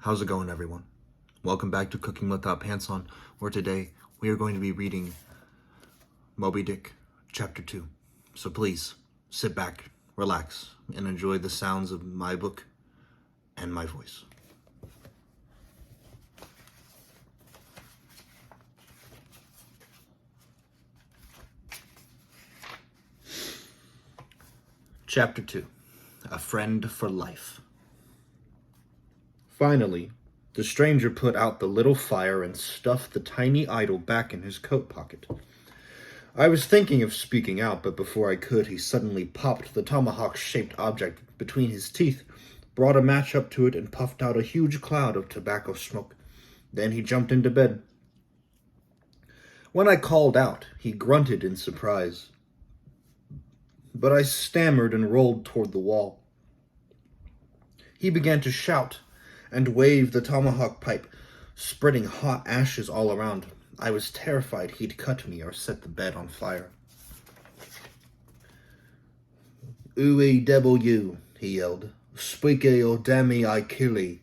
How's it going, everyone? Welcome back to Cooking Without Pants On, where today we are going to be reading Moby Dick, Chapter 2. So please, sit back, relax, and enjoy the sounds of my book and my voice. Chapter 2, A Friend for Life. Finally, the stranger put out the little fire and stuffed the tiny idol back in his coat pocket. I was thinking of speaking out, but before I could, he suddenly popped the tomahawk-shaped object between his teeth, brought a match up to it, and puffed out a huge cloud of tobacco smoke. Then he jumped into bed. When I called out, he grunted in surprise. But I stammered and rolled toward the wall. He began to shout and waved the tomahawk pipe, spreading hot ashes all around. I was terrified he'd cut me or set the bed on fire. "OEW," he yelled. "Speaky or dammy I killy."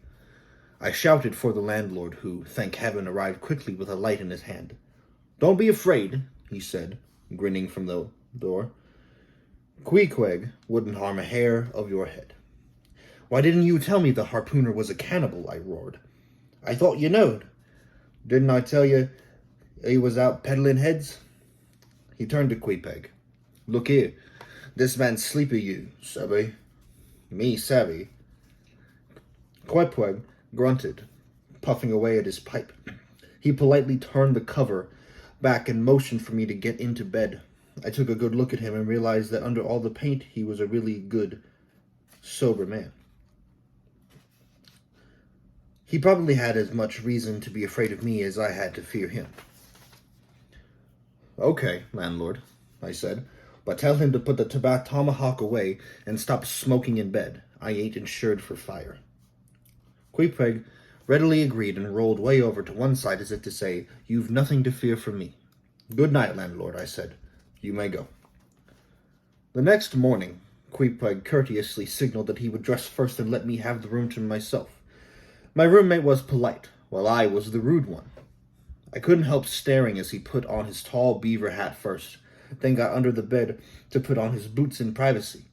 I shouted for the landlord, who, thank heaven, arrived quickly with a light in his hand. "Don't be afraid," he said, grinning from the door. "Queequeg wouldn't harm a hair of your head." "Why didn't you tell me the harpooner was a cannibal?" I roared. "I thought you knowed. Didn't I tell you he was out peddling heads?" He turned to Queequeg. "Look here, this man's sleepy you, savvy?" "Me savvy?" Queequeg grunted, puffing away at his pipe. He politely turned the cover back and motioned for me to get into bed. I took a good look at him and realized that under all the paint he was a really good, sober man. He probably had as much reason to be afraid of me as I had to fear him. "Okay, landlord," I said, "but tell him to put the tomahawk away and stop smoking in bed. I ain't insured for fire." Queequeg readily agreed and rolled way over to one side as if to say, "You've nothing to fear from me." "Good night, landlord," I said. "You may go." The next morning, Queequeg courteously signaled that he would dress first and let me have the room to myself. My roommate was polite, while I was the rude one. I couldn't help staring as he put on his tall beaver hat first, then got under the bed to put on his boots in privacy.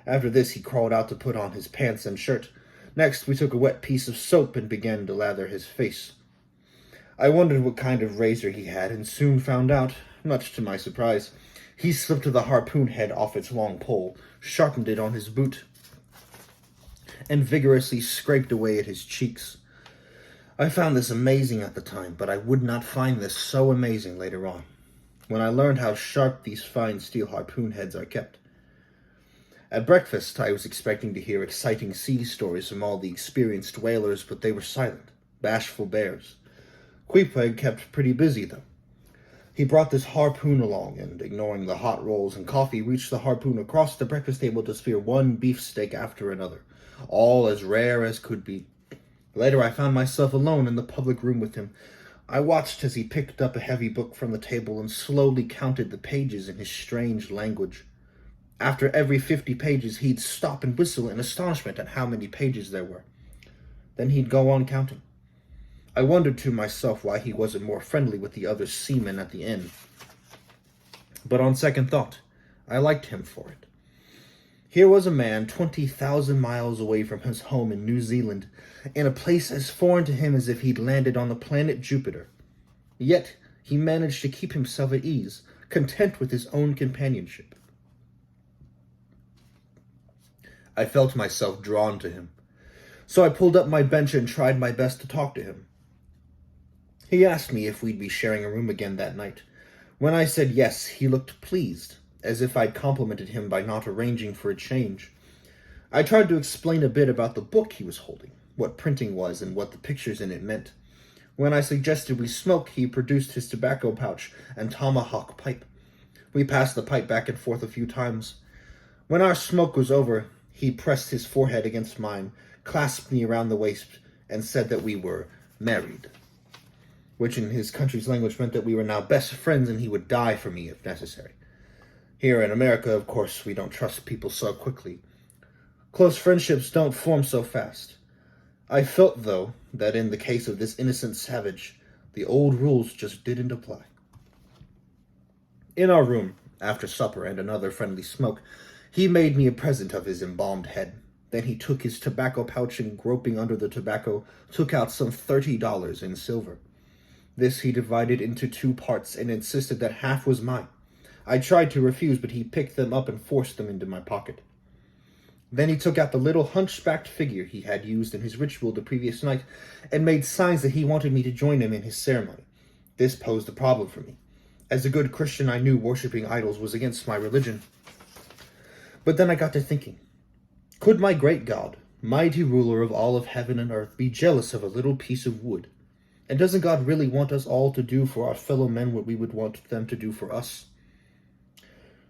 After this, he crawled out to put on his pants and shirt. Next, we took a wet piece of soap and began to lather his face. I wondered what kind of razor he had, and soon found out, much to my surprise. He slipped the harpoon head off its long pole, sharpened it on his boot, and vigorously scraped away at his cheeks. I found this amazing at the time, but I would not find this so amazing later on, when I learned how sharp these fine steel harpoon heads are kept. At breakfast, I was expecting to hear exciting sea stories from all the experienced whalers, but they were silent, bashful bears. Queequeg kept pretty busy, though. He brought this harpoon along, and, ignoring the hot rolls and coffee, reached the harpoon across the breakfast table to spear one beefsteak after another, all as rare as could be. Later, I found myself alone in the public room with him. I watched as he picked up a heavy book from the table and slowly counted the pages in his strange language. After every 50 pages, he'd stop and whistle in astonishment at how many pages there were. Then he'd go on counting. I wondered to myself why he wasn't more friendly with the other seamen at the inn. But on second thought, I liked him for it. Here was a man 20,000 miles away from his home in New Zealand, in a place as foreign to him as if he'd landed on the planet Jupiter. Yet he managed to keep himself at ease, content with his own companionship. I felt myself drawn to him, so I pulled up my bench and tried my best to talk to him. He asked me if we'd be sharing a room again that night. When I said yes, he looked pleased, as if I'd complimented him by not arranging for a change. I tried to explain a bit about the book he was holding, what printing was, and what the pictures in it meant. When I suggested we smoke, he produced his tobacco pouch and tomahawk pipe. We passed the pipe back and forth a few times. When our smoke was over, he pressed his forehead against mine, clasped me around the waist, and said that we were married, which in his country's language meant that we were now best friends and he would die for me if necessary. Here in America, of course, we don't trust people so quickly. Close friendships don't form so fast. I felt, though, that in the case of this innocent savage, the old rules just didn't apply. In our room, after supper and another friendly smoke, he made me a present of his embalmed head. Then he took his tobacco pouch and, groping under the tobacco, took out some $30 in silver. This he divided into 2 parts and insisted that half was mine. I tried to refuse, but he picked them up and forced them into my pocket. Then he took out the little hunchbacked figure he had used in his ritual the previous night and made signs that he wanted me to join him in his ceremony. This posed a problem for me. As a good Christian, I knew worshipping idols was against my religion. But then I got to thinking, could my great God, mighty ruler of all of heaven and earth, be jealous of a little piece of wood? And doesn't God really want us all to do for our fellow men what we would want them to do for us?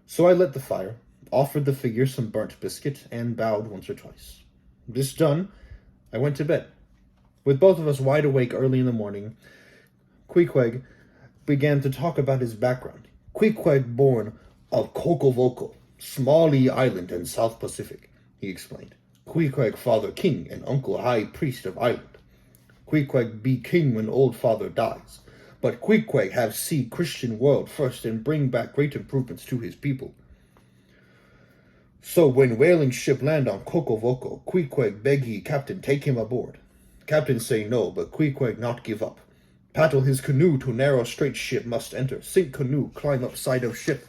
So I lit the fire, offered the figure some burnt biscuit, and bowed once or twice. This done, I went to bed. With both of us wide awake early in the morning, Queequeg began to talk about his background. Queequeg born of Kokovoko, Smalley Island in South Pacific, he explained. Queequeg father king and uncle high priest of island. Queequeg be king when old father dies. But Queequeg have see Christian world first and bring back great improvements to his people. So when whaling ship land on Kokovoko, Queequeg beg he captain take him aboard. Captain say no, but Queequeg not give up. Paddle his canoe to narrow straight ship must enter. Sink canoe, climb up side of ship,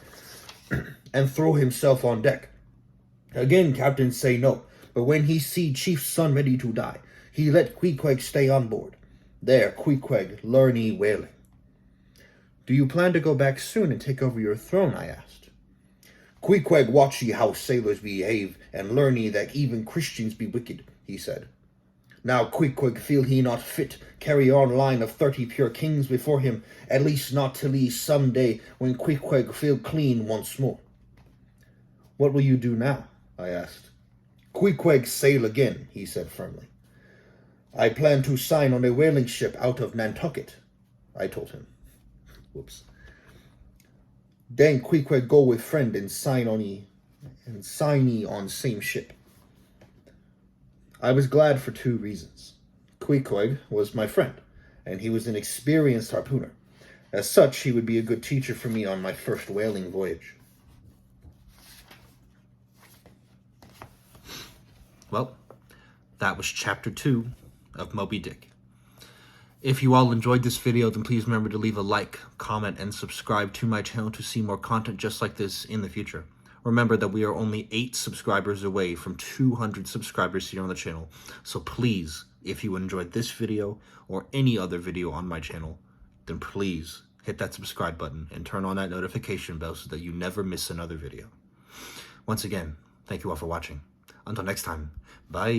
and throw himself on deck. Again captain say no, but when he see chief's son ready to die, he let Queequeg stay on board. There Queequeg learn whaling. Do you plan to go back soon and take over your throne? I asked. Queequeg watch ye how sailors behave, and learn ye that even Christians be wicked, he said. Now Queequeg feel he not fit carry on line of 30 pure kings before him, at least not till he some day when Queequeg feel clean once more. What will you do now? I asked. Queequeg sail again, he said firmly. I plan to sign on a whaling ship out of Nantucket, I told him. Whoops. Then Queequeg go with friend and sign ye on same ship. I was glad for 2 reasons. Queequeg was my friend, and he was an experienced harpooner. As such, he would be a good teacher for me on my first whaling voyage. Well, that was chapter 2 of Moby Dick. If you all enjoyed this video, then please remember to leave a like, comment, and subscribe to my channel to see more content just like this in the future. Remember that we are only 8 subscribers away from 200 subscribers here on the channel. So please, if you enjoyed this video or any other video on my channel, then please hit that subscribe button and turn on that notification bell so that you never miss another video. Once again, thank you all for watching. Until next time, bye.